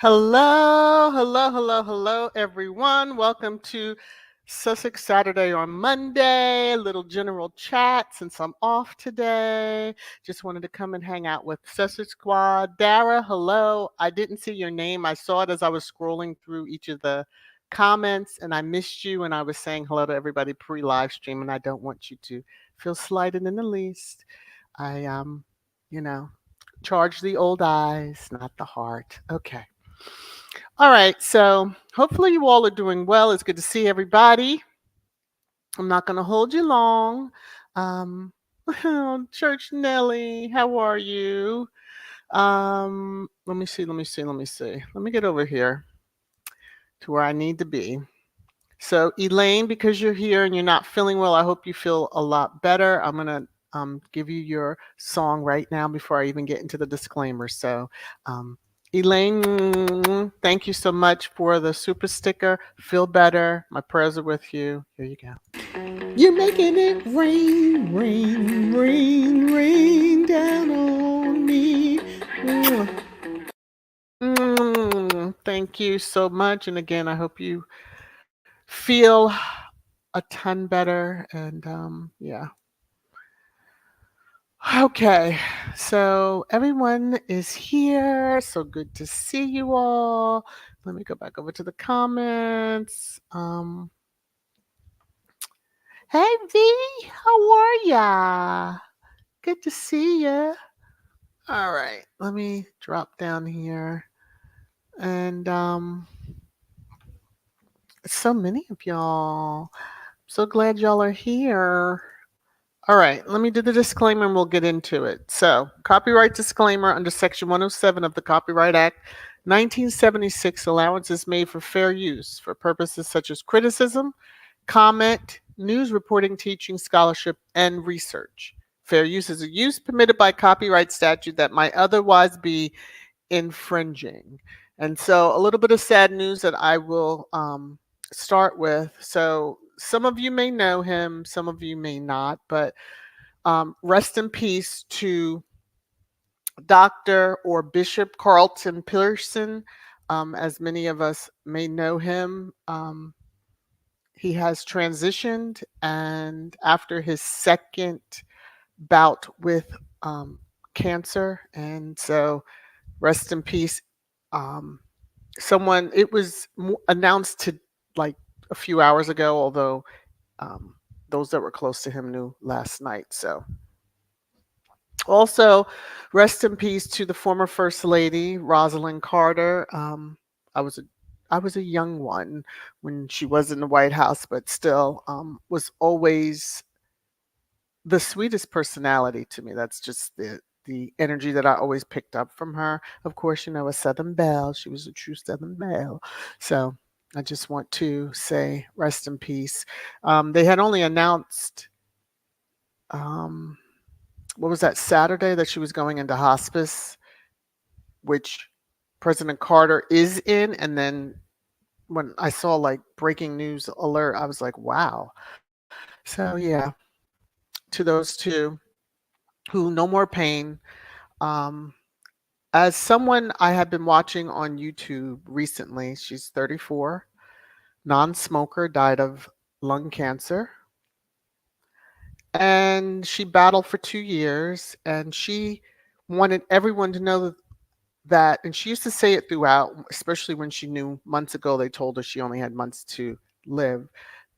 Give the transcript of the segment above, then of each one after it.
Hello, hello, hello, hello, everyone. Welcome to Sussex Saturday on Monday, a little general chat since I'm off today. Just wanted to come and hang out with Sussex Squad. Dara, hello. I didn't see your name. I saw it as I was scrolling through each of the comments and I missed you and I was saying hello to everybody pre-live stream and I don't want you to feel slighted in the least. I you know, charge the old eyes, not the heart. Okay. All right, so hopefully you all are doing well. It's good to see everybody. I'm not going to hold you long. Um, Church Nelly, how are you? Let me see, let me see, let me see. Let me get over here to where I need to be. So, Elaine, because you're here and you're not feeling well, I hope you feel a lot better. I'm going to give you your song right now before I even get into the disclaimer. So, Elaine, thank you so much for the super sticker. Feel better. My prayers are with you. Here you go. You're making it rain, rain, rain, rain down on me. Thank you so much. And again, I hope you feel a ton better. And yeah. Okay. So everyone is here. So good to see you all. Let me go back over to the comments. Hey V, how are ya? Good to see ya. All right. Let me drop down here. And so many of y'all. So glad y'all are here. All right, let me do the disclaimer and we'll get into it. So, copyright disclaimer under Section 107 of the Copyright Act 1976, allowance is made for fair use for purposes such as criticism, comment, news reporting, teaching, scholarship, and research. Fair use is a use permitted by copyright statute that might otherwise be infringing. And so, a little bit of sad news that I will start with. So, some of you may know him, some of you may not, but rest in peace to Dr. or Bishop Carlton Pearson. As many of us may know him, he has transitioned, and after his second bout with cancer, and so rest in peace. Um, it was announced to like a few hours ago, although um, those that were close to him knew last night. So also, rest in peace to the former First Lady, Rosalind Carter. I was a I was a young one when she was in the White House, but still was always the sweetest personality to me. That's just the energy that I always picked up from her. Of course, a Southern Belle. She was a true Southern Belle. So I just want to say rest in peace. They had only announced. Um, what was that Saturday that she was going into hospice, which President Carter is in. And then when I saw like breaking news alert, I was like, wow. So yeah, to those two who no more pain. Um, as someone I have been watching on YouTube recently, she's 34, non-smoker, died of lung cancer. And she battled for 2 years and she wanted everyone to know that, and she used to say it throughout, especially when she knew months ago they told her she only had months to live,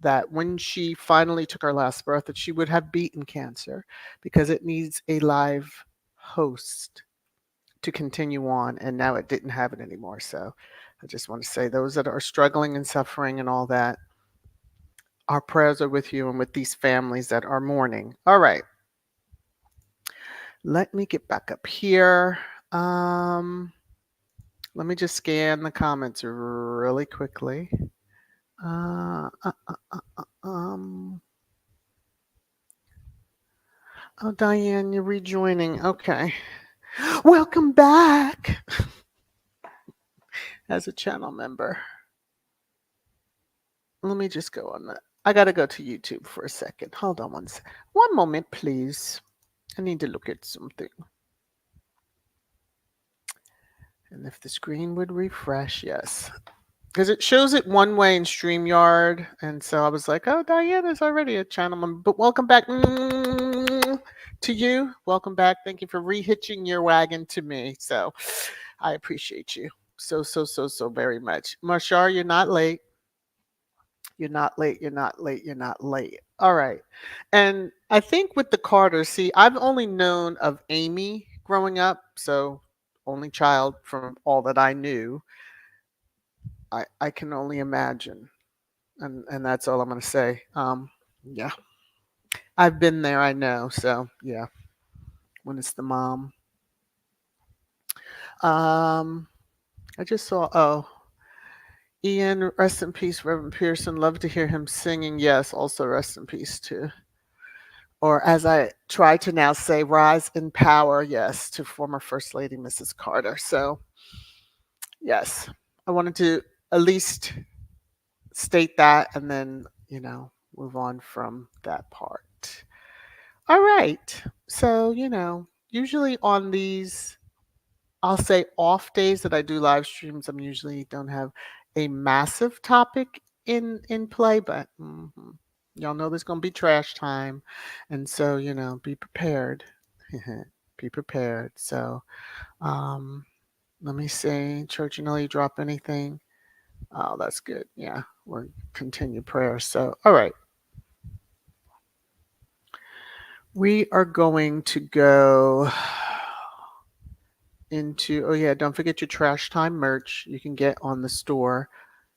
that when she finally took her last breath, that she would have beaten cancer because it needs a live host to continue on, and now it didn't have it anymore. So I just want to say those that are struggling and suffering and all that, our prayers are with you and with these families that are mourning. All right. Let me get back up here. Let me just scan the comments really quickly. Uh, uh, uh, um, oh, Diane, you're rejoining. Okay. Welcome back as a channel member. Let me just go on that. I got to go to YouTube for a second. Hold on one moment, please. I need to look at something. And if the screen would refresh, yes. Because it shows it one way in StreamYard. And so I was like, oh, Diana's already a channel member. But welcome back to you. Welcome back. Thank you for rehitching your wagon to me. So I appreciate you so very much. Marshar, you're not late. You're not late. You're not late. You're not late. All right. And I think with the Carters, see, I've only known of Amy growing up. So only child from all that I knew. I can only imagine. And that's all I'm going to say. Yeah. I've been there. I know. So yeah. When it's the mom. Um, I just saw, oh, Ian, rest in peace, Reverend Pearson. Love to hear him singing. Yes, also rest in peace too. Or as I try to now say, rise in power, yes, to former First Lady Mrs. Carter. So, yes, I wanted to at least state that and then, move on from that part. All right. So, usually on these, I'll say off days that I do live streams, I'm usually don't have a massive topic in play, but y'all know there's gonna be trash time, and so be prepared. Be prepared. So um, let me see. Church and Ellie drop anything? Oh, that's good. Yeah, we're continue prayer. So all right, we are going to go into. Oh yeah, don't forget your trash time merch. You can get on the store.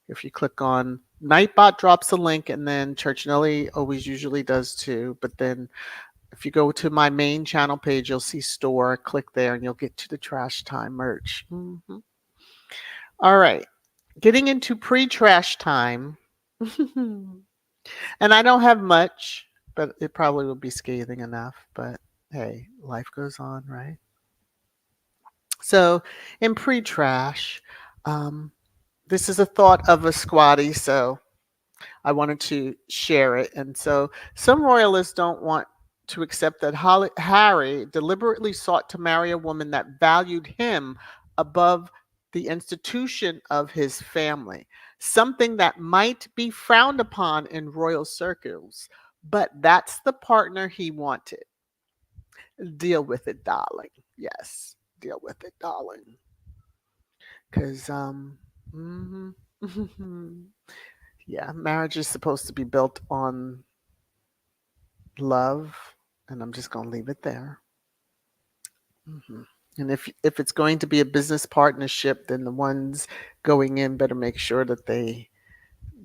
If you click on Nightbot drops a link, and then Church Nelly always usually does too. But then if you go to my main channel page, you'll see store. Click there, and you'll get to the Trash Time merch. All right, getting into pre-trash time, and I don't have much, but it probably will be scathing enough. But hey, life goes on, right? So in pre-trash, this is a thought of a squatty, so I wanted to share it. And so some royalists don't want to accept that Harry deliberately sought to marry a woman that valued him above the institution of his family, something that might be frowned upon in royal circles. But that's the partner he wanted. Deal with it, darling. Yes, deal with it, darling. Because, mhm. Yeah, marriage is supposed to be built on love, and I'm just going to leave it there. And if it's going to be a business partnership, then the ones going in better make sure that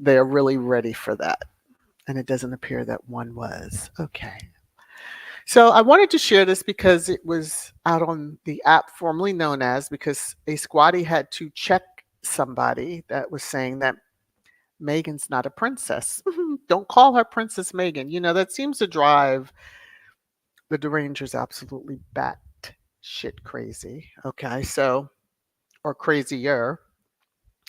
they're really ready for that. And it doesn't appear that one was. Okay. So I wanted to share this because it was out on the app formerly known as, because a squatty had to check somebody that was saying that Meghan's not a princess. Don't call her Princess Meghan. That seems to drive the derangers absolutely bat shit crazy. Okay, so, or crazier.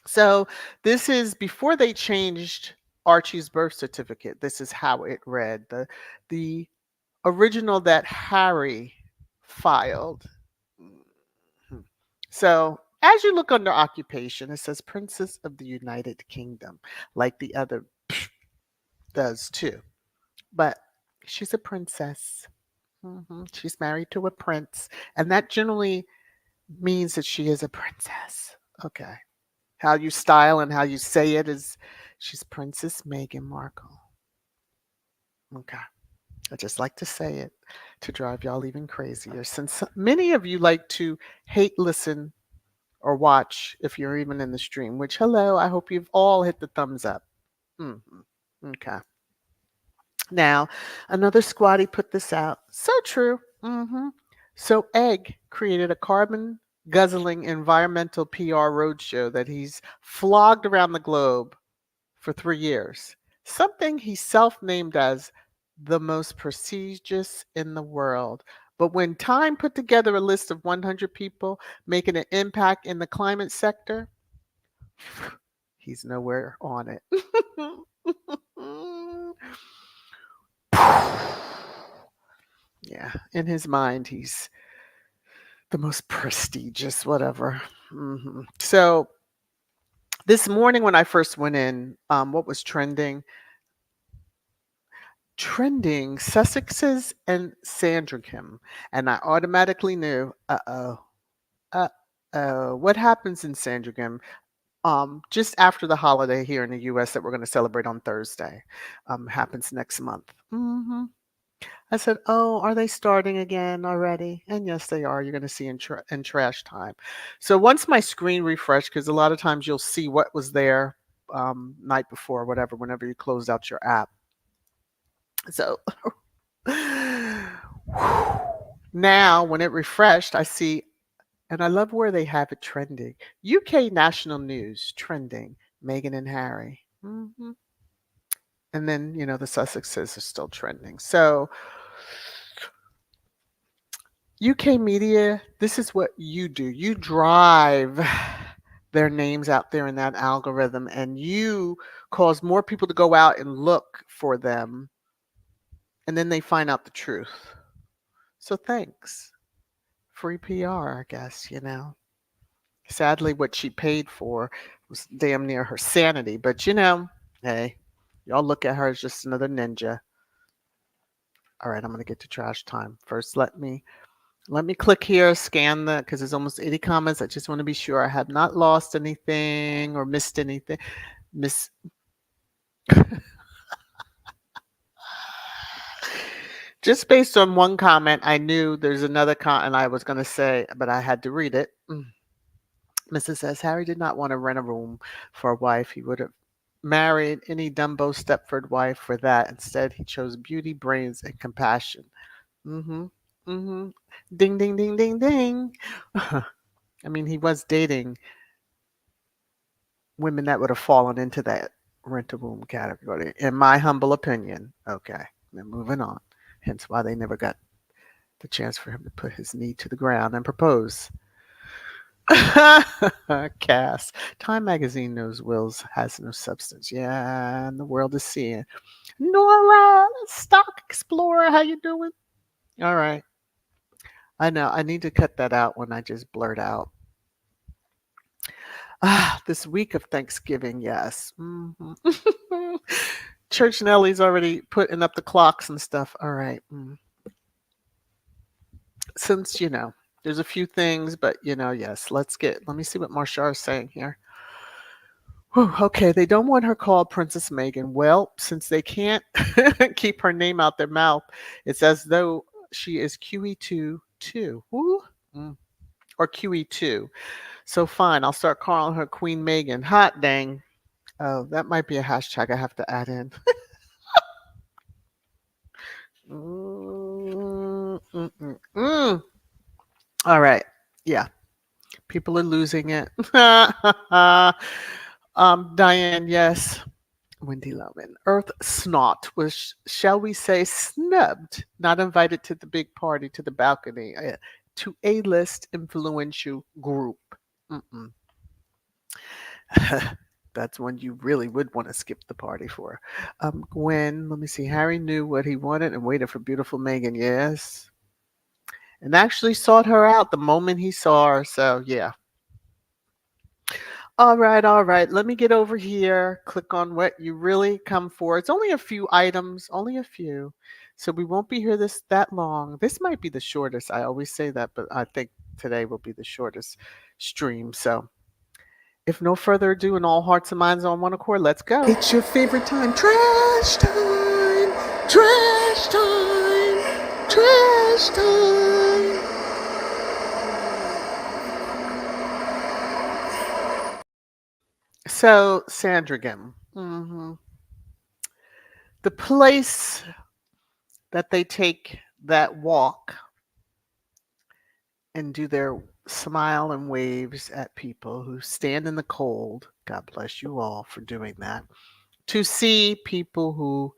So this is before they changed Archie's birth certificate. This is how it read. The original that Harry filed. Mhm. So as you look under occupation, it says Princess of the United Kingdom, like the other does too. But she's a princess. She's married to a prince, and that generally means that she is a princess. Okay. How you style and how you say it is she's Princess Meghan Markle. Okay. I just like to say it to drive y'all even crazier. Since many of you like to hate, listen, or watch if you're even in the stream, which, hello, I hope you've all hit the thumbs up. Okay. Now, another squatty put this out. So true. So Egg created a carbon guzzling environmental PR roadshow that he's flogged around the globe for 3 years. Something he self-named as the most prestigious in the world. But when Time put together a list of 100 people making an impact in the climate sector, he's nowhere on it. Yeah, in his mind, he's the most prestigious, whatever. So this morning when I first went in, what was trending? Trending Sussexes and Sandringham, and I automatically knew, what happens in Sandringham? Just after the holiday here in the U.S. that we're going to celebrate on Thursday, happens next month. I said, "Oh, are they starting again already?" And yes, they are. You're going to see in trash time. So once my screen refreshed, because a lot of times you'll see what was there night before, or whatever, whenever you closed out your app. So now when it refreshed, I see, and I love where they have it trending. UK national news trending: Meghan and Harry. And then the Sussexes are still trending. So UK media, this is what you do. You drive their names out there in that algorithm, and you cause more people to go out and look for them, and then they find out the truth. So thanks. Free PR, I guess. Sadly, what she paid for was damn near her sanity, but hey, y'all look at her as just another ninja. All right, I'm going to get to trash time. First, let me click here, scan because there's almost 80 comments. I just want to be sure I have not lost anything or missed anything. Miss Just based on one comment, I knew there's another comment I was going to say, but I had to read it. Mrs. says, Harry did not want to rent a room for a wife. He would have married any Dumbo Stepford wife for that. Instead, he chose beauty, brains, and compassion. Mm-hmm. Mm-hmm. Ding, ding, ding, ding, ding. I mean, he was dating women that would have fallen into that rent a room category, in my humble opinion. Okay, then moving on. Hence why they never got the chance for him to put his knee to the ground and propose. Cass. Time magazine knows Wills has no substance. Yeah, and the world is seeing. Nora, stock explorer, how you doing? All right. I know. I need to cut that out when I just blurt out. This week of Thanksgiving, yes. Church Nellie's already putting up the clocks and stuff. All right. Since, there's a few things, but, yes, let me see what Marshall is saying here. Whew, okay, they don't want her called Princess Meghan. Well, since they can't keep her name out their mouth, it's as though she is QE2 too. Woo? Or QE2. So fine, I'll start calling her Queen Meghan. Hot dang. Oh, that might be a hashtag I have to add in. All right. Yeah. People are losing it. Diane, yes. Wendy Loman. Earth Snot was, shall we say, snubbed, not invited to the big party, to the balcony, to A-list influential group. That's one you really would want to skip the party for. Gwen, let me see. Harry knew what he wanted and waited for beautiful Meghan. Yes. And actually sought her out the moment he saw her. So, yeah. All right, all right. Let me get over here. Click on what you really come for. It's only a few items, only a few. So we won't be here that long. This might be the shortest. I always say that, but I think today will be the shortest stream. So if no further ado, and all hearts and minds on one accord, let's go. It's your favorite time. Trash time. Trash time. Trash time. So, Sandringham. The place that they take that walk and do their smile and waves at people who stand in the cold. God bless you all for doing that. To see people who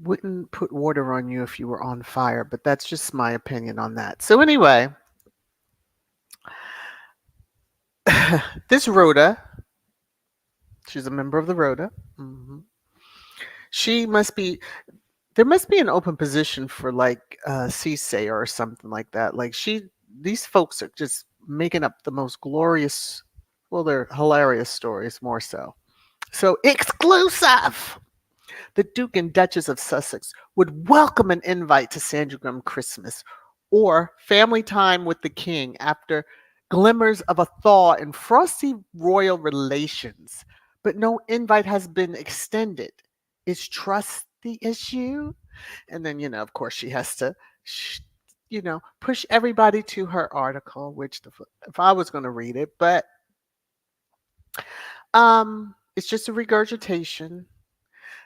wouldn't put water on you if you were on fire, but that's just my opinion on that. So anyway, this Rhoda, she's a member of the Rhoda. She must be, There must be an open position for like Cisse or something like that. Like these folks are just making up the most glorious, well, they're hilarious stories more so. So exclusive. The Duke and Duchess of Sussex would welcome an invite to Sandringham Christmas or family time with the king after glimmers of a thaw in frosty royal relations. But no invite has been extended. Is trust the issue? And then, of course, she has to, push everybody to her article, which if I was going to read it, but it's just a regurgitation.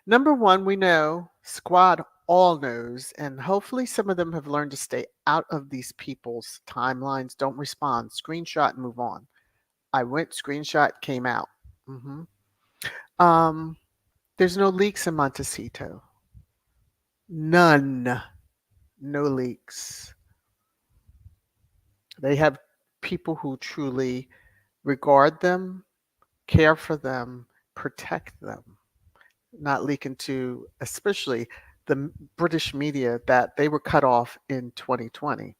Number one, we know, squad all knows, and hopefully some of them have learned to stay out of these people's timelines. Don't respond, screenshot and move on. I went, screenshot, came out. hmm Um, there's no leaks in Montecito. None. No leaks. They have people who truly regard them, care for them, protect them, not leaking to, especially the British media, that they were cut off in 2020.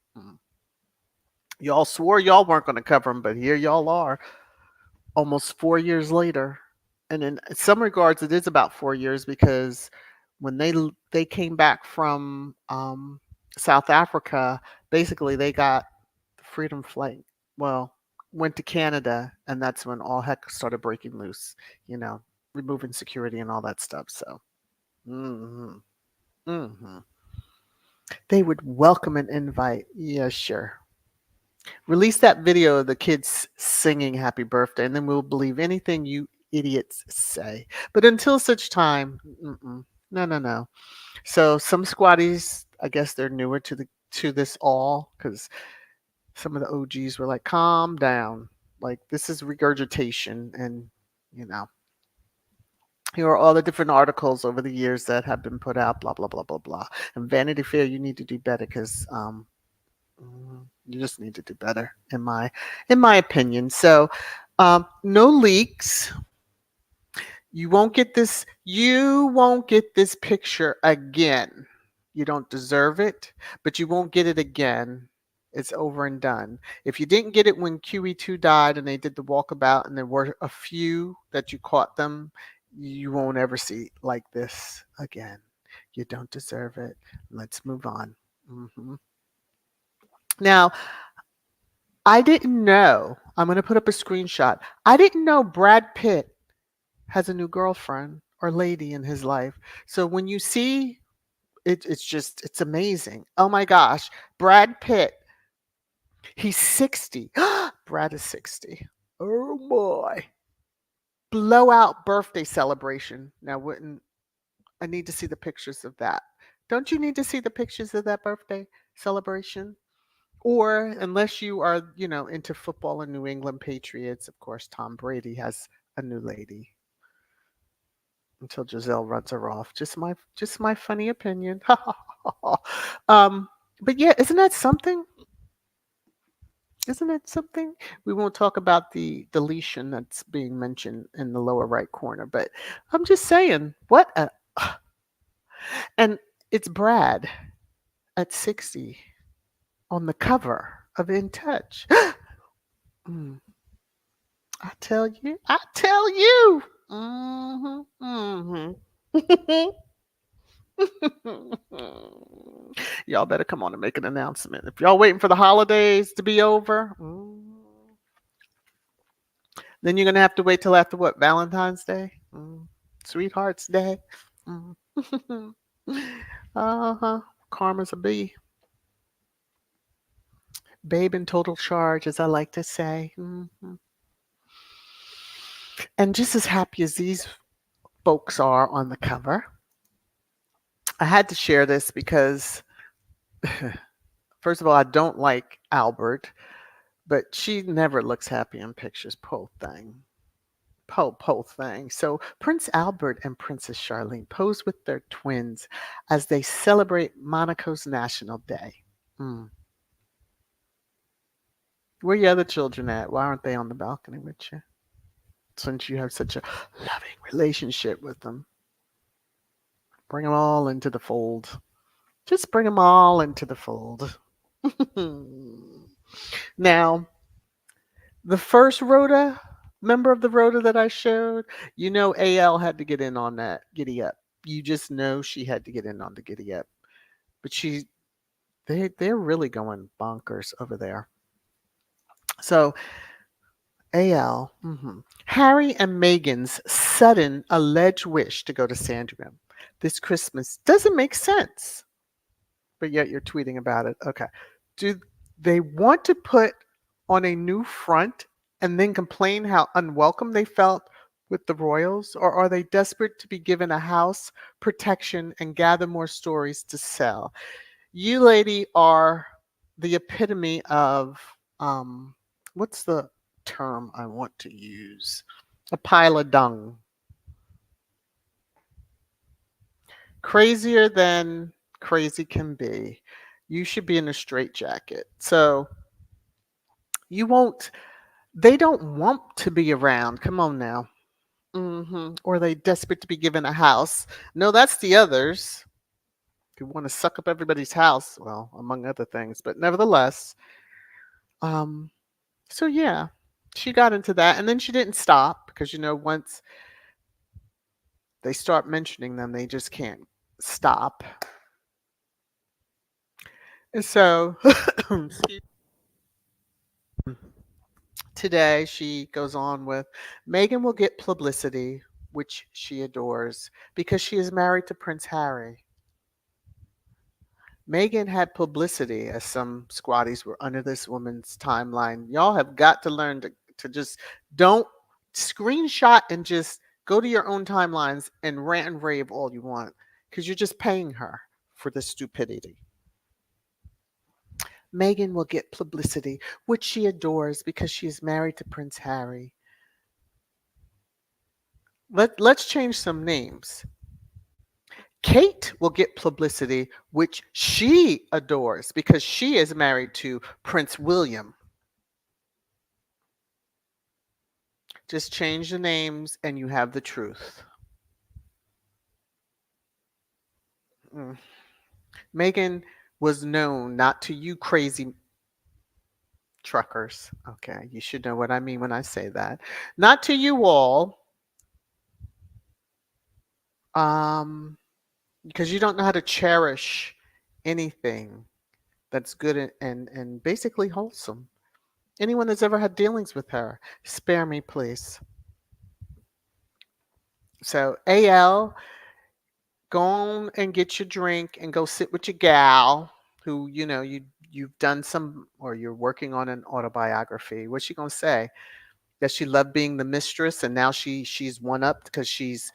Y'all swore y'all weren't going to cover them, but here y'all are, almost 4 years later. And in some regards, it is about 4 years because when they came back from South Africa, basically they got the freedom flight. Well, went to Canada, and that's when all heck started breaking loose. You know, removing security and all that stuff. So, hmm hmm they would welcome an invite. Yeah, sure. Release that video of the kids singing happy birthday, and then we'll believe anything you idiots say. But until such time, no, no, no. So some squatties, I guess they're newer to this all because some of the OGs were like, calm down. Like this is regurgitation, and you know, here are all the different articles over the years that have been put out, blah blah blah blah blah. And Vanity Fair, you need to do better because you just need to do better, in my opinion. So, no leaks. You won't get this. You won't get this picture again. You don't deserve it, but you won't get it again. It's over and done. If you didn't get it when QE2 died and they did the walkabout, and there were a few that you caught them, you won't ever see like this again. You don't deserve it. Let's move on. Now, I didn't know. I'm going to put up a screenshot. I didn't know Brad Pitt has a new girlfriend or lady in his life. So when you see it, it's amazing. Oh my gosh. Brad Pitt, he's 60. Brad is 60. Oh boy. Blowout birthday celebration. Now, wouldn't I need to see the pictures of that? Don't you need to see the pictures of that birthday celebration? Or unless you are, into football and New England Patriots, of course, Tom Brady has a new lady until Giselle runs her off. Just my funny opinion. um, but yeah, isn't that something? Isn't that something? We won't talk about the deletion that's being mentioned in the lower right corner, but I'm just saying, what a and it's Brad at 60 on the cover of In Touch. Mm. I tell you. Y'all better come on and make an announcement. If y'all waiting for the holidays to be over, then you're gonna have to wait till after what? Valentine's Day, Sweethearts Day. Mm. uh-huh. Karma's a bee. Babe in total charge, as I like to say. And just as happy as these folks are on the cover, I had to share this because, first of all, I don't like Albert, but she never looks happy in pictures. Po thing. Po thing. So Prince Albert and Princess Charlene pose with their twins as they celebrate Monaco's National Day. Mm. Where your other children at? Why aren't they on the balcony with you? Since you have such a loving relationship with them. Bring them all into the fold. Just bring them all into the fold. Now, the first Rhoda, member of the Rhoda that I showed, AL had to get in on that giddy up. You just know she had to get in on the giddy up. But they're really going bonkers over there. So AL, Harry and Meghan's sudden alleged wish to go to Sandringham this Christmas doesn't make sense. But yet you're tweeting about it. Okay. Do they want to put on a new front and then complain how unwelcome they felt with the royals? Or are they desperate to be given a house, protection, and gather more stories to sell? You, lady, are the epitome of what's the term I want to use? A pile of dung. Crazier than crazy can be. You should be in a straitjacket. So you won't, they don't want to be around. Come on now. Or are they desperate to be given a house? No, that's the others who want to suck up everybody's house. Well, among other things, but nevertheless. Um, so yeah, she got into that, and then she didn't stop because once they start mentioning them, they just can't stop. And so, today she goes on with Meghan will get publicity, which she adores, because she is married to Prince Harry. Meghan had publicity as some squatties were under this woman's timeline. Y'all have got to learn to just don't screenshot and just go to your own timelines and rant and rave all you want because you're just paying her for this stupidity. Meghan will get publicity, which she adores because she is married to Prince Harry. Let's change some names. Kate will get publicity, which she adores because she is married to Prince William. Just change the names and you have the truth. Meghan was known, not to you crazy truckers. Okay, you should know what I mean when I say that. Not to you all. Because you don't know how to cherish anything that's good and basically wholesome. Anyone that's ever had dealings with her, spare me, please. So, AL, go on and get your drink and go sit with your gal who, you've done some, or you're working on an autobiography. What's she going to say? That she loved being the mistress and now she's one up because she's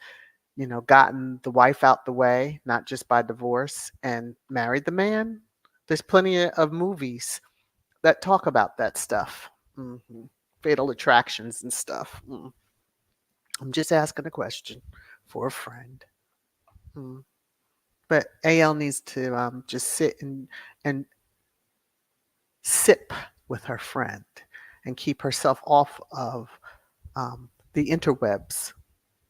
gotten the wife out the way, not just by divorce, and married the man. There's plenty of movies that talk about that stuff. Fatal attractions and stuff. I'm just asking a question for a friend. But AL needs to just sit and sip with her friend and keep herself off of the interwebs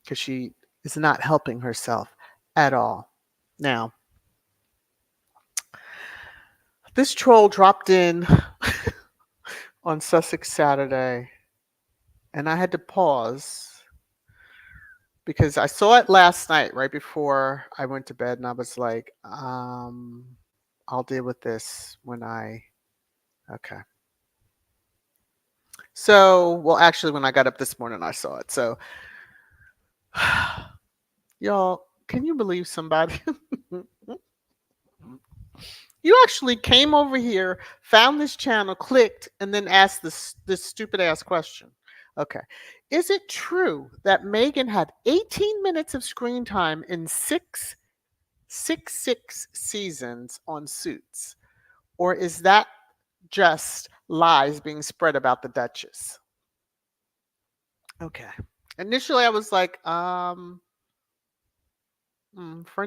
because she is not helping herself at all. Now, this troll dropped in on Sussex Saturday, and I had to pause because I saw it last night right before I went to bed, and I was like, I'll deal with this okay. So, well, actually, when I got up this morning, I saw it. So, y'all, can you believe somebody? You actually came over here, found this channel, clicked, and then asked this stupid ass question. Okay. Is it true that Meghan had 18 minutes of screen time in six seasons on Suits? Or is that just lies being spread about the Duchess? Okay. Initially, I was like, friend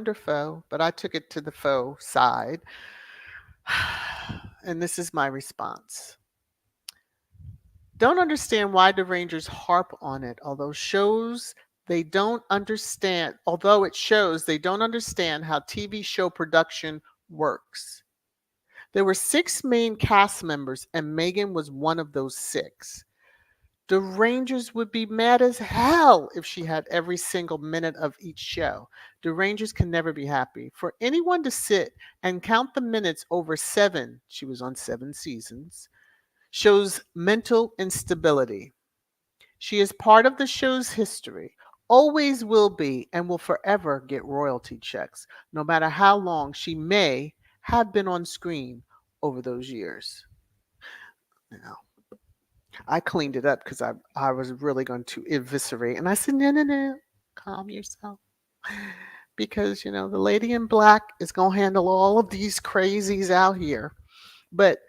or foe, but I took it to the foe side. And this is my response. Don't understand why the Rangers harp on it, although shows They don't understand, although it shows they don't understand how TV show production works. There were six main cast members, and Megan was one of those six. The Rangers would be mad as hell if she had every single minute of each show. The Rangers can never be happy. For anyone to sit and count the minutes over seven, she was on 7 seasons, shows mental instability. She is part of the show's history, always will be, and will forever get royalty checks, no matter how long she may have been on screen over those years. Now, I cleaned it up because I was really going to eviscerate. And I said, no, no, no, calm yourself. Because, the lady in black is going to handle all of these crazies out here. But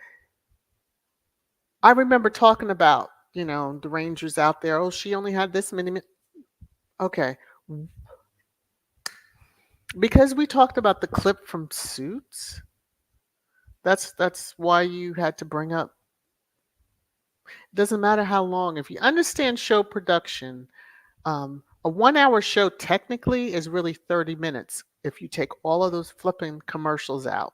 I remember talking about, the Rangers out there. Oh, she only had this many. Okay. Because we talked about the clip from Suits, that's why you had to bring up. It doesn't matter how long. If you understand show production, a 1 hour show technically is really 30 minutes if you take all of those flipping commercials out.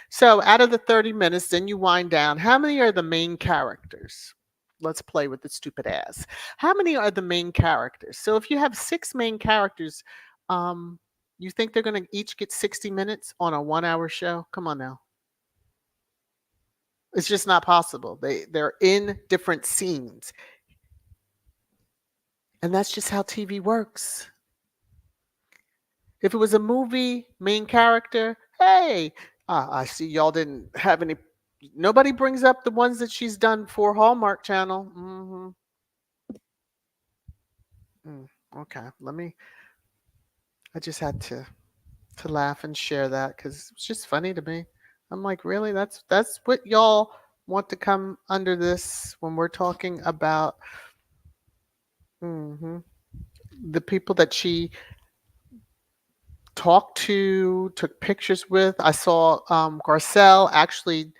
So out of the 30 minutes, then you wind down. How many are the main characters? Let's play with the stupid ass. How many are the main characters? So if you have six main characters, you think they're going to each get 60 minutes on a 1 hour show? Come on now. It's just not possible. They're in different scenes. And that's just how TV works. If it was a movie, main character, hey, I see y'all didn't have any. Nobody brings up the ones that she's done for Hallmark Channel. Okay, I just had to laugh and share that because it's just funny to me. I'm like, really? That's what y'all want to come under this when we're talking about the people that she talked to, took pictures with. I saw Garcelle actually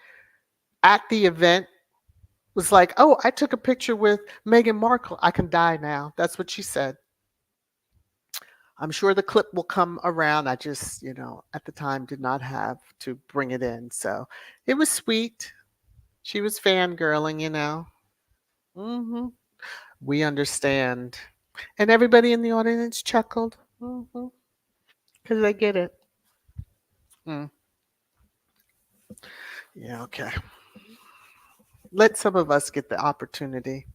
at the event was like, "Oh, I took a picture with Meghan Markle. I can die now." That's what she said. I'm sure the clip will come around. I just, at the time did not have to bring it in. So it was sweet. She was fangirling. hmm We understand. And everybody in the audience chuckled. Because I get it. Mm. Yeah, okay. Let some of us get the opportunity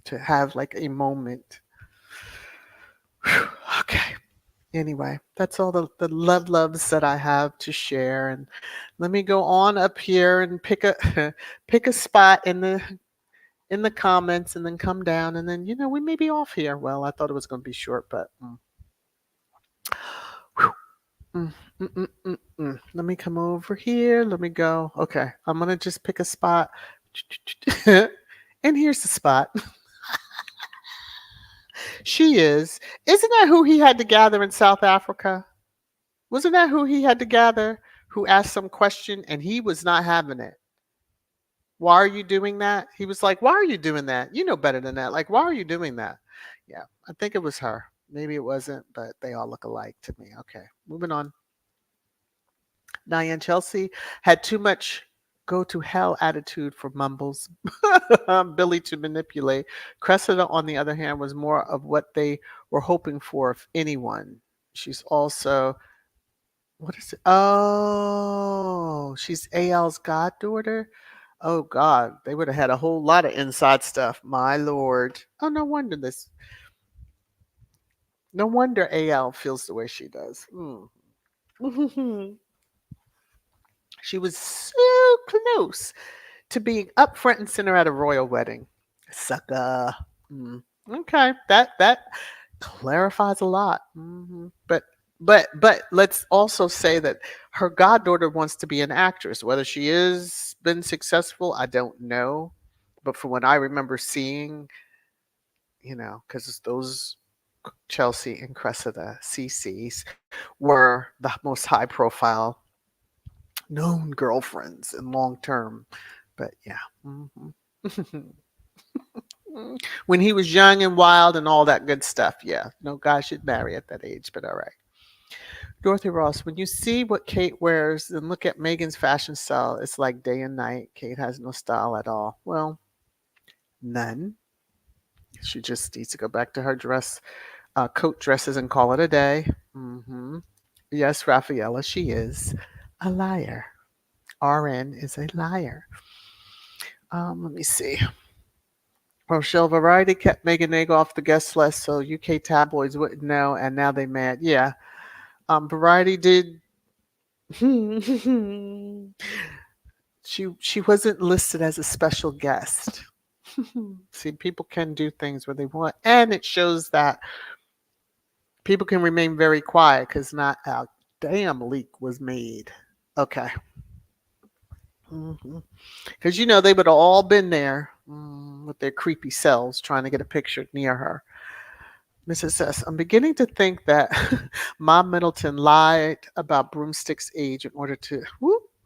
to have like a moment. Okay. Anyway, that's all the loves that I have to share. And let me go on up here and pick a pick a spot in the comments and then come down and then we may be off here. Well, I thought it was going to be short, but whew, mm, mm, mm, mm, let me come over here. Let me go. Okay, I'm going to just pick a spot. And here's the spot. She is. Isn't that who he had to gather in South Africa? Wasn't that who he had to gather who asked some question and he was not having it? Why are you doing that? He was like, why are you doing that? You know better than that. Like, why are you doing that? Yeah, I think it was her. Maybe it wasn't, but they all look alike to me. Okay, moving on. Diane Chelsea had too much go to hell attitude for Mumbles. Billy to manipulate. Cressida, on the other hand, was more of what they were hoping for, if anyone. She's also, what is it? Oh, she's AL's goddaughter. Oh God, they would have had a whole lot of inside stuff. My Lord. Oh, no wonder this. No wonder AL feels the way she does. She was so close to being up front and center at a royal wedding. Sucker. Okay, that clarifies a lot. But let's also say that her goddaughter wants to be an actress. Whether she is been successful, I don't know. But from what I remember seeing, because those Chelsea and Cressida CCs were the most high profile known girlfriends and long term. But yeah. When he was young and wild and all that good stuff. Yeah, no guy should marry at that age, but all right. Dorothy Ross, when you see what Kate wears and look at Megan's fashion style, it's like day and night. Kate has no style at all. Well, none. She just needs to go back to her coat dresses and call it a day. Yes, Rafaela, she is a liar. RN is a liar. Let me see. Rochelle Variety kept Megan Nagel off the guest list so UK tabloids wouldn't know, and now they mad. Yeah. Variety did. She wasn't listed as a special guest. See, people can do things where they want, and it shows that people can remain very quiet because not a damn leak was made. Okay. Because they would have all been there with their creepy selves trying to get a picture near her. Mrs. S. I'm beginning to think that Mom Middleton lied about Broomstick's age in order to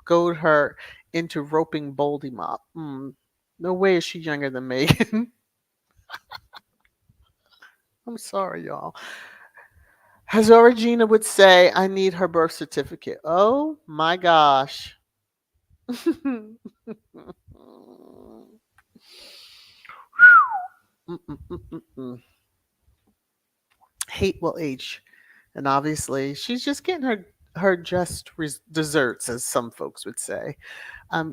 goad her into roping Boldy Mop. No way is she younger than Megan. I'm sorry, y'all. As Regina would say, I need her birth certificate. Oh my gosh. Hate will age. And obviously, she's just getting her just desserts, as some folks would say.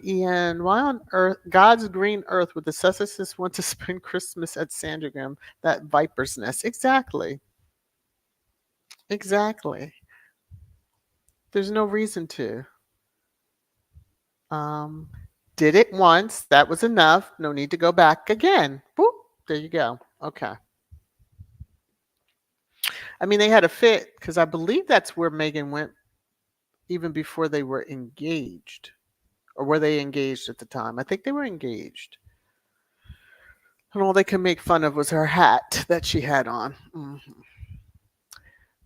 Ian, why on earth, God's green earth, would the Sussexes want to spend Christmas at Sandringham, that viper's nest? Exactly. Exactly. There's no reason to. Um, did it once. That was enough. No need to go back again. Whoop, there you go. Okay. I mean, they had a fit because I believe that's where Megan went even before they were engaged. Or were they engaged at the time? I think they were engaged. And all they could make fun of was her hat that she had on.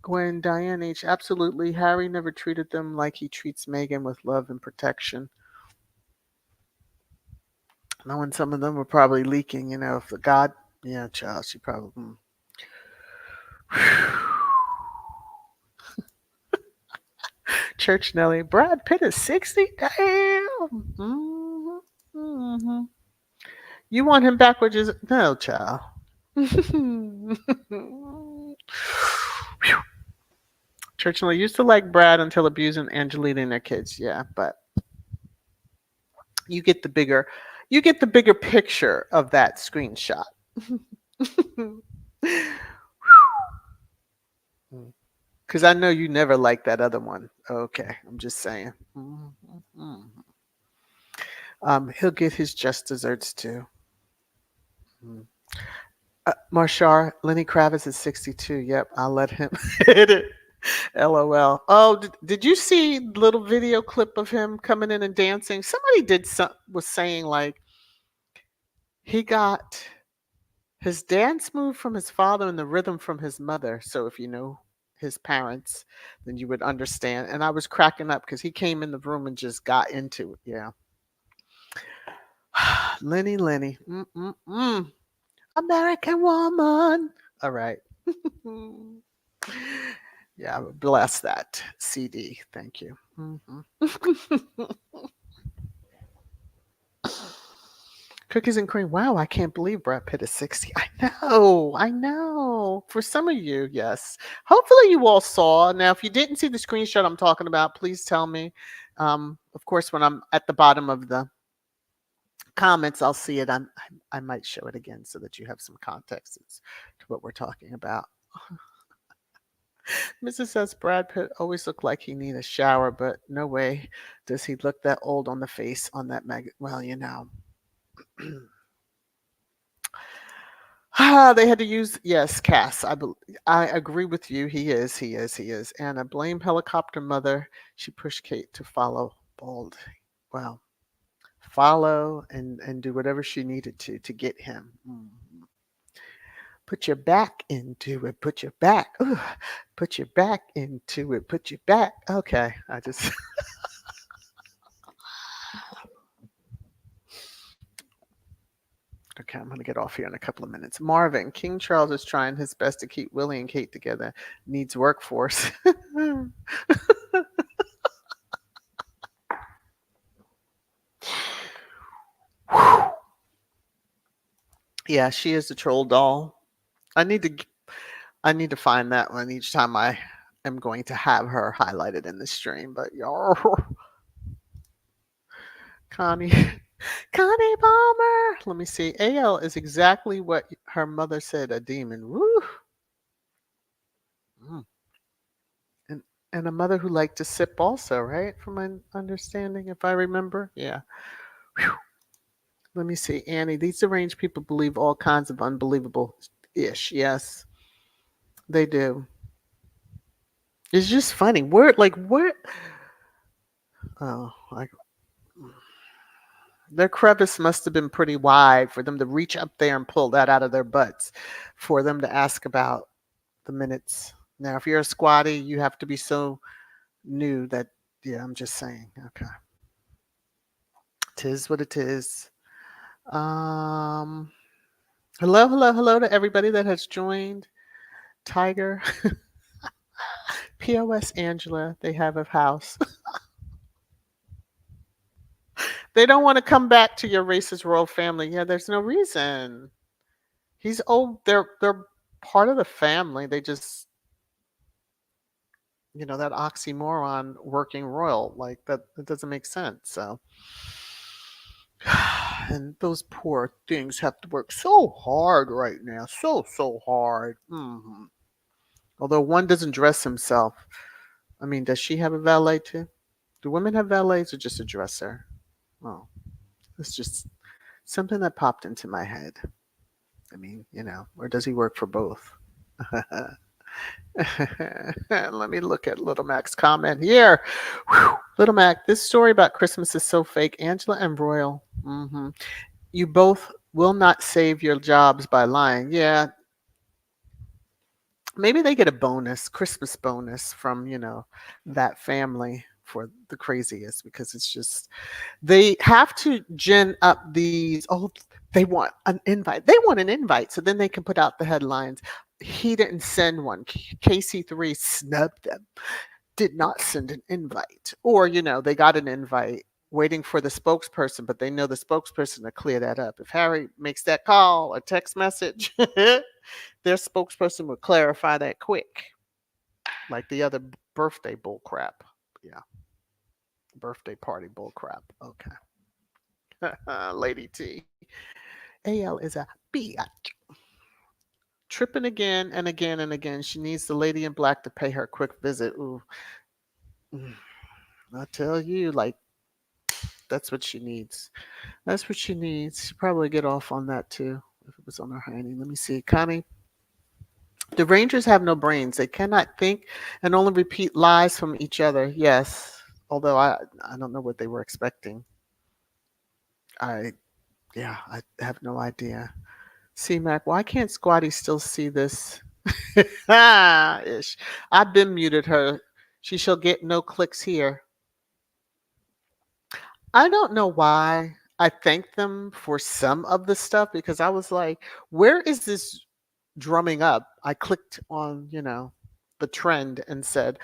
Gwen, Diane H. Absolutely. Harry never treated them like he treats Megan, with love and protection. Knowing some of them were probably leaking, if the God, yeah, child, she probably. Church Nelly, Brad Pitt is 60? Damn. You want him back with his. No, child. Church Nelly used to like Brad until abusing Angelina and their kids. Yeah, but you get the bigger picture of that screenshot. Because I know you never liked that other one. Okay, I'm just saying. He'll get his just desserts too. Marshar, Lenny Kravitz is 62. Yep, I'll let him hit it. LOL. Oh, did you see the little video clip of him coming in and dancing? Somebody was saying like he got his dance move from his father and the rhythm from his mother. So if you know his parents, then you would understand. And I was cracking up because he came in the room and just got into it. Yeah. Lenny. American woman. All right. Yeah, bless that CD. Thank you. Cookies and cream. Wow, I can't believe Brad Pitt is 60. I know. For some of you, yes. Hopefully you all saw. Now, if you didn't see the screenshot I'm talking about, please tell me. Of course, when I'm at the bottom of the comments, I'll see it. I might show it again so that you have some context as to what we're talking about. Mrs. says Brad Pitt always looked like he need a shower, but no way does he look that old on the face on that Well, they had to use, yes, Cass. I agree with you. He is. And I blame helicopter mother. She pushed Kate to follow Bald. Well, follow and do whatever she needed to get him. Put your back into it. Put your back. Ugh. Put your back into it. Put your back. Okay. I just. Okay, I'm going to get off here in a couple of minutes. Marvin, King Charles is trying his best to keep Willie and Kate together. Needs workforce. Yeah, she is a troll doll. I need to I need to find that one each time I am going to have her highlighted in the stream. But y'all, Connie, Connie Palmer. Let me see. AL is exactly what her mother said. A demon. Woo. Mm. And and a mother who liked to sip also, right? From my understanding, if I remember. Yeah. Whew. Let me see. Annie, these deranged people believe all kinds of unbelievable ish. Yes, they do. It's just funny. Where oh, like their crevice must have been pretty wide for them to reach up there and pull that out of their butts for them to ask about the minutes. Now, if you're a squatty, you have to be so new that, yeah, I'm just saying. Okay. Tis what it is. Um, hello, hello, hello to everybody that has joined. Tiger, POS Angela, they have a house. They don't want to come back to your racist royal family. Yeah, there's no reason. He's old. They're part of the family. They just, that oxymoron, working royal, like that doesn't make sense. So, and those poor things have to work so hard right now, so hard. Although one doesn't dress himself. I mean, does she have a valet too? Do women have valets or just a dresser? Oh, it's just something that popped into my head. I mean, or does he work for both? Let me look at Little Mac's comment here. Whew. Little Mac, this story about Christmas is so fake. Angela and Royal, you both will not save your jobs by lying. Yeah, maybe they get a bonus, Christmas bonus from, that family for the craziest, because it's just, they have to gin up these. Oh, they want an invite. They want an invite so then they can put out the headlines. He didn't send one. KC3 snubbed them. Did not send an invite. Or, they got an invite waiting for the spokesperson, but they know the spokesperson to clear that up. If Harry makes that call or text message, their spokesperson will clarify that quick. Like the other birthday bull crap. Yeah. Birthday party bull crap. Okay. Lady T. AL is a biatch. Tripping again and again and again. She needs the lady in black to pay her a quick visit. Ooh. I tell you, like, that's what she needs. That's what she needs. She'd probably get off on that too if it was on her hiney. Let me see. Connie, the Rangers have no brains. They cannot think and only repeat lies from each other. Yes. Although I don't know what they were expecting. I have no idea. C Mac, why can't Squatty still see this? Ish. I've been muted her. She shall get no clicks here. I don't know why I thanked them for some of the stuff, because I was like, where is this drumming up? I clicked on, the trend and said,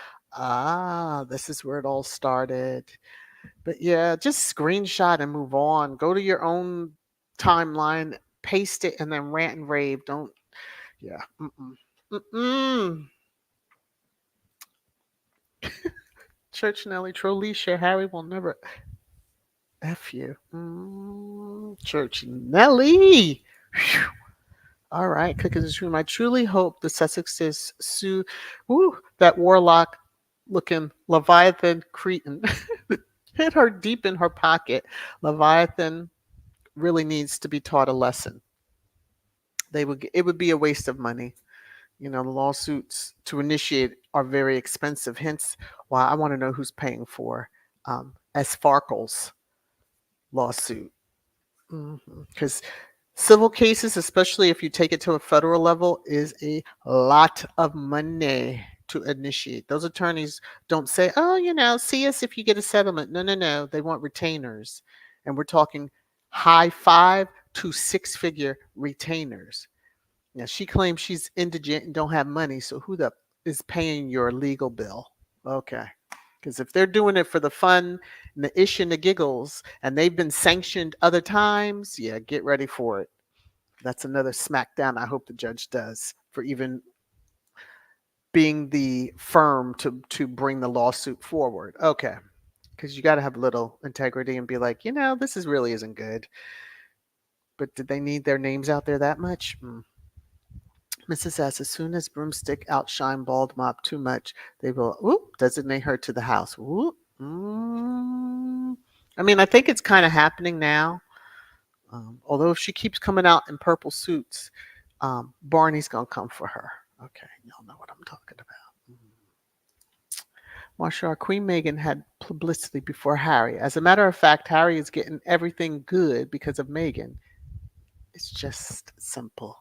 this is where it all started. But yeah, just screenshot and move on. Go to your own timeline, paste it, and then rant and rave. Don't, yeah. Mm-mm. Church Nelly, Trollisha, Harry will never F you. Church Nelly. Whew. All right, cookies and cream. I truly hope the Sussexes sue that warlock looking Leviathan Cretan. Hit her deep in her pocket. Leviathan really needs to be taught a lesson. It would be a waste of money. The lawsuits to initiate are very expensive. Hence why I want to know who's paying for as Farkle's lawsuit. Because civil cases, especially if you take it to a federal level, is a lot of money to initiate. Those attorneys don't say, oh, see us if you get a settlement. No. They want retainers. And we're talking high 5 2 six-figure retainers. Now she claims she's indigent and don't have money, so who the is paying your legal bill? Okay. Because if they're doing it for the fun and the ish and the giggles, and they've been sanctioned other times, yeah, get ready for it. That's another smackdown I hope the judge does for even being the firm to bring the lawsuit forward. Okay. Because you got to have a little integrity and be like, this is really isn't good. But did they need their names out there that much? Mrs. S. As soon as broomstick outshine bald mop too much, they will designate her to the house. I mean, I think it's kind of happening now. Although if she keeps coming out in purple suits, Barney's gonna come for her. Okay, y'all know what I'm talking about. Marsha, Queen Meghan had publicity before Harry. As a matter of fact, Harry is getting everything good because of Meghan. It's just simple.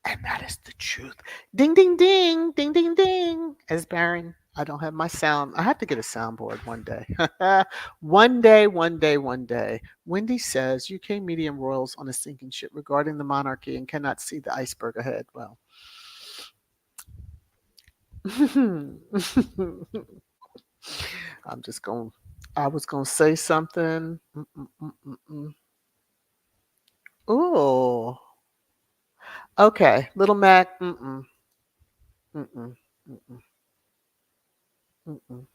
And that is the truth. Ding, ding, ding, ding, ding, ding. As Baron, I don't have my sound. I have to get a soundboard one day. One day, one day, one day. Wendy says UK medium royals on a sinking ship regarding the monarchy and cannot see the iceberg ahead. Well, I was going to say something. Oh, okay. Little Mac. Mm-mm. Mm-mm. Mm-mm. Mm-mm.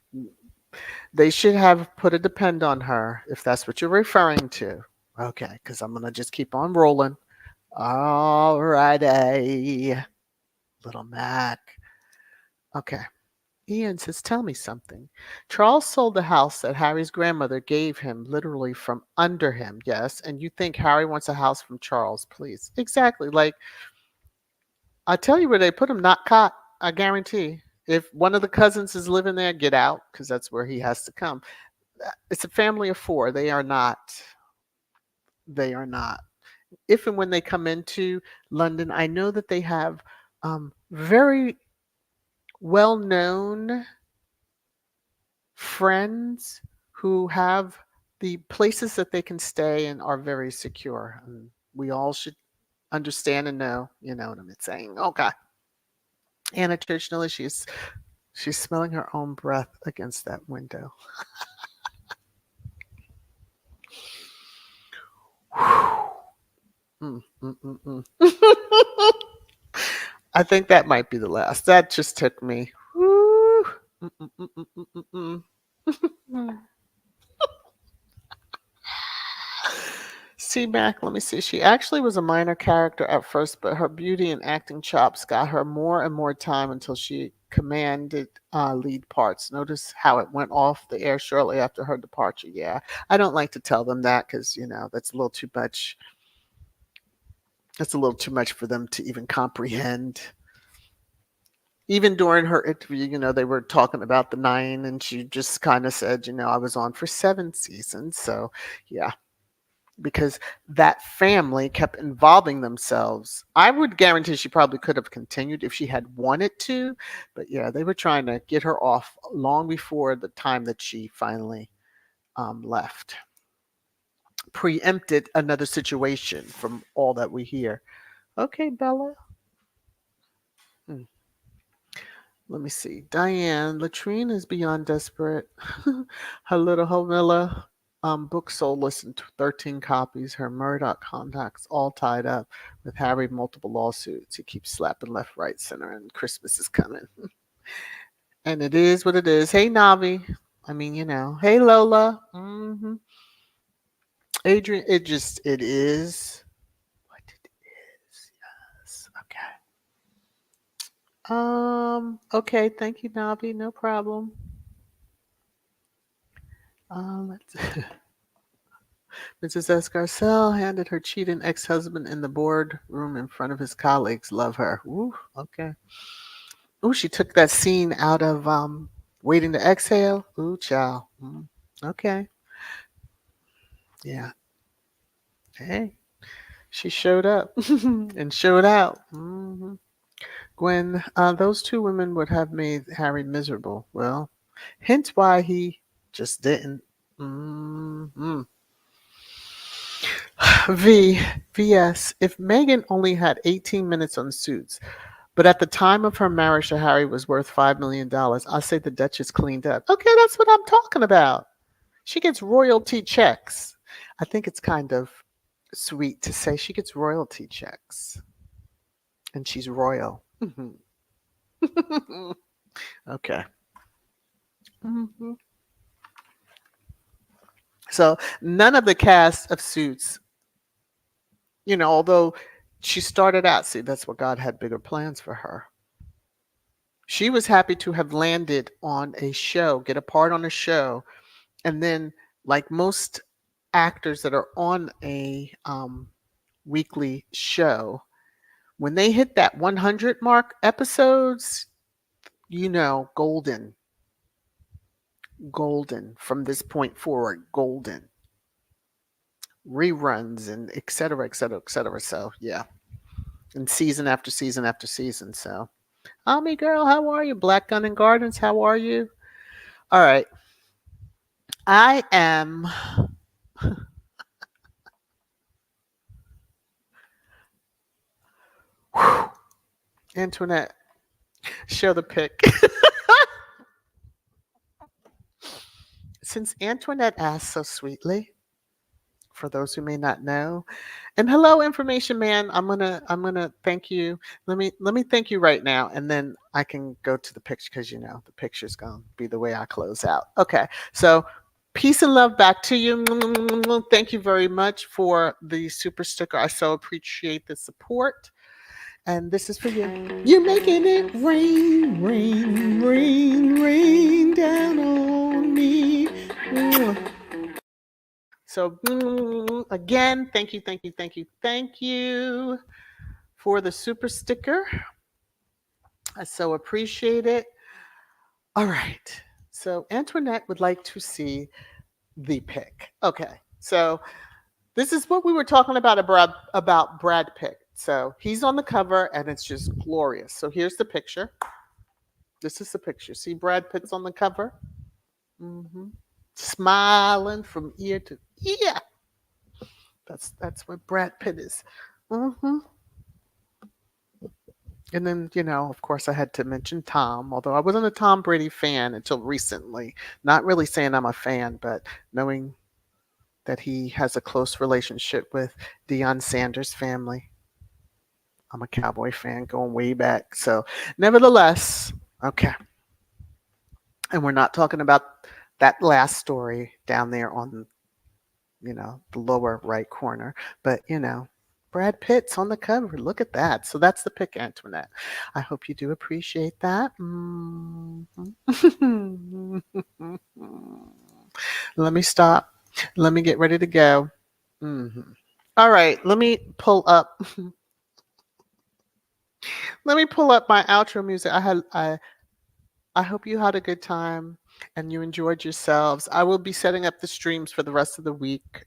They should have put a depend on her if that's what you're referring to. Okay, because I'm going to just keep on rolling. All righty. Little Mac. Okay. Ian says, tell me something. Charles sold the house that Harry's grandmother gave him literally from under him, yes? And you think Harry wants a house from Charles, please. Exactly. Like, I tell you where they put him, not caught. I guarantee. If one of the cousins is living there, get out, because that's where he has to come. It's a family of four. They are not. They are not. If and when they come into London, I know that they have very well known friends who have the places that they can stay and are very secure. And we all should understand and know, you know what I'm saying. Okay. Anna Churchnell, she's smelling her own breath against that window. Mm, mm, mm, mm. I think that might be the last. That just took me. Woo. Mm, mm, mm, mm, mm, mm, mm. See, Mac, let me see. She actually was a minor character at first, but her beauty and acting chops got her more and more time until she commanded lead parts. Notice how it went off the air shortly after her departure. Yeah, I don't like to tell them that because, that's a little too much. That's a little too much for them to even comprehend. Even during her interview, they were talking about the 9, and she just kind of said, I was on for 7 seasons. So, yeah, because that family kept involving themselves. I would guarantee she probably could have continued if she had wanted to, but yeah, they were trying to get her off long before the time that she finally left. Preempted another situation from all that we hear. Okay, Bella. Let me see. Diane, Latrine is beyond desperate. Her little Homilla book sold less than 13 copies. Her Murdoch contacts all tied up with Harry multiple lawsuits. He keeps slapping left, right, center, and Christmas is coming. And it is what it is. Hey, Navi. I mean, Hey, Lola. Adrian, it is what it is. Yes. Okay. Thank you, Navi. No problem. Let's Mrs. Escarcel handed her cheating ex-husband in the boardroom in front of his colleagues. Love her. Ooh, okay. Ooh, she took that scene out of Waiting to Exhale. Ooh, child. Okay. Yeah. Hey, she showed up and showed out. Gwen, those two women would have made Harry miserable. Well, hence why he just didn't. V. VS. If Meghan only had 18 minutes on Suits, but at the time of her marriage to Harry was worth $5 million, I say the Duchess cleaned up. Okay, that's what I'm talking about. She gets royalty checks. I think it's kind of sweet to say she gets royalty checks and she's royal. Mhm. Okay. Mhm. So none of the cast of Suits, although she started out, see, that's what God had bigger plans for her. She was happy to have landed on a show, get a part on a show, and then, like most actors that are on a weekly show, when they hit that 100 mark episodes, golden, golden from this point forward, golden reruns and et cetera, et cetera, et cetera. So yeah, and season after season after season. So, Ami girl, how are you? Black Gun and Gardens, how are you? All right, I am. Antoinette, show the pic. Since Antoinette asked so sweetly, for those who may not know, and hello, information man. I'm gonna thank you. Let me thank you right now, and then I can go to the picture because the picture's gonna be the way I close out. Okay, so peace and love back to you. Thank you very much for the super sticker. I so appreciate the support. And this is for you. You're making it rain, rain, rain, rain down on me. So, again, thank you, thank you, thank you, thank you for the super sticker. I so appreciate it. All right. So, Antoinette would like to see the pic. Okay. So, this is what we were talking about Brad Pitt. So, he's on the cover and it's just glorious. So, here's the picture. This is the picture. See Brad Pitt's on the cover? hmm Smiling from ear to ear. That's what Brad Pitt is. hmm And then, of course, I had to mention Tom, although I wasn't a Tom Brady fan until recently. Not really saying I'm a fan, but knowing that he has a close relationship with Deion Sanders' family. I'm a Cowboy fan going way back. So, nevertheless, okay. And we're not talking about that last story down there on, the lower right corner, but, Brad Pitt's on the cover. Look at that. So that's the pick, Antoinette. I hope you do appreciate that. Let me stop. Let me get ready to go. Mhm. All right. Let me pull up. Let me pull up my outro music. I hope you had a good time and you enjoyed yourselves. I will be setting up the streams for the rest of the week.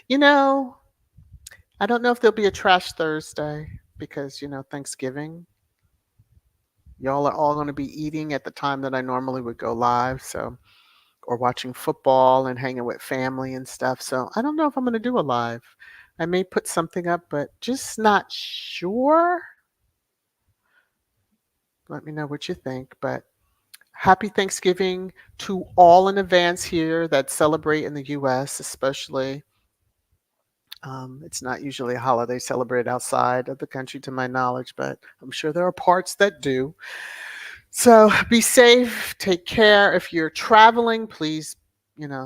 You know, I don't know if there'll be a Trash Thursday because, Thanksgiving. Y'all are all going to be eating at the time that I normally would go live. So, or watching football and hanging with family and stuff. So, I don't know if I'm going to do a live. I may put something up, but just not sure. Let me know what you think. But happy Thanksgiving to all in advance here that celebrate in the US, especially. It's not usually a holiday celebrated outside of the country, to my knowledge, but I'm sure there are parts that do. So be safe, take care. If you're traveling, please,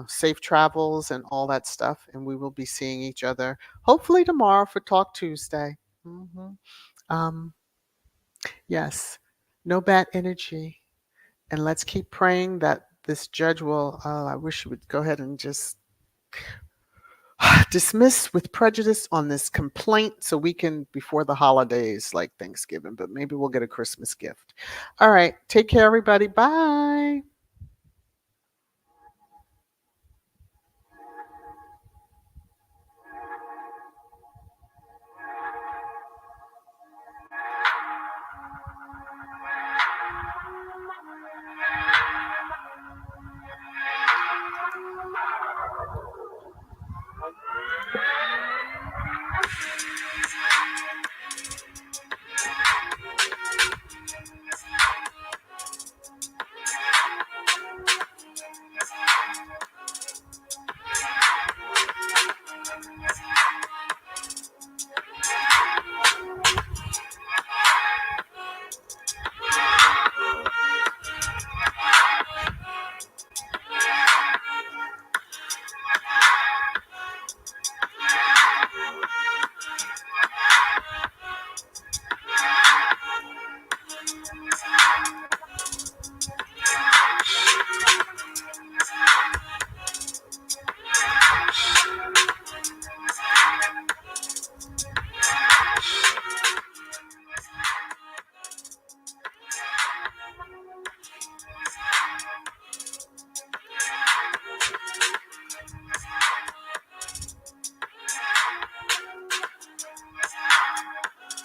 safe travels and all that stuff. And we will be seeing each other hopefully tomorrow for Talk Tuesday. hmm Um, yes, no bad energy. And let's keep praying that this judge will, I wish he would go ahead and just dismiss with prejudice on this complaint so we can, before the holidays like Thanksgiving, but maybe we'll get a Christmas gift. All right. Take care, everybody. Bye.